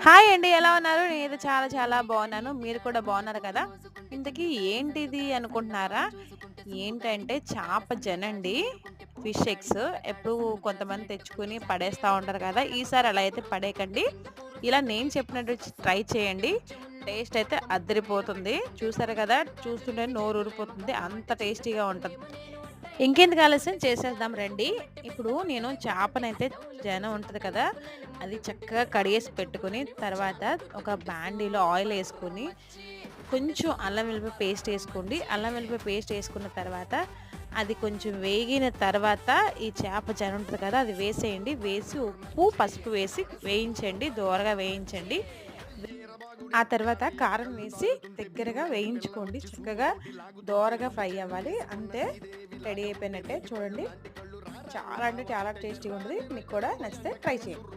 Hi అండి. ఎలా ఉన్నారు? నేనైతే చాలా చాలా బాగున్నాను. మీరు కూడా బాగున్నారు కదా! ఇంతకీ ఏంటిది అనుకుంటున్నారా? ఏంటంటే చేప జనండి. Fish eggs. ఎప్పుడు కొంతమంది తెచ్చుకొని పడేస్తా ఉంటారు కదా! ఈసారి అలా అయితే పడేయకండి. ఇలా నేను చెప్పినట్టు ట్రై చేయండి. టేస్ట్ అయితే అద్దిరిపోతుంది. చూసారు కదా! చూస్తుంటే నోరు ఊరిపోతుంది. అంత టేస్టీగా ఉంటది. ఇంకెందుకు ఆలస్యం చేసేద్దాం రండి. ఇప్పుడు నేను చేపనైతే ఉంటది కదా! అది చక్కగా కడిగేసి పెట్టుకొని, తర్వాత ఒక బాండీలో ఆయిలేసుకొని, కొంచెం అల్లం వెల్లుల్లి పేస్ట్ ఏసుకోండి. అల్లం వెల్లుల్లి పేస్ట్ ఏసుకున్న తర్వాత, అది కొంచెం వేగిన తర్వాత ఈ ఉంటది కదా! అది వేసేయండి. వేసి ఉప్పు, పసుపు వేసి వేయించండి. దోరగా వేయించండి. ఆ తర్వాత కారం వేసి దగ్గరగా వేయించుకోండి. చక్కగా దోరగా ఫ్రై అవ్వాలి. అంతే రెడీ అయిపోయినట్టే. చూడండి. చాలా అంటే చాలా టేస్టీగా ఉంటది. మీకు కూడా నచ్చితే ట్రై చేయండి.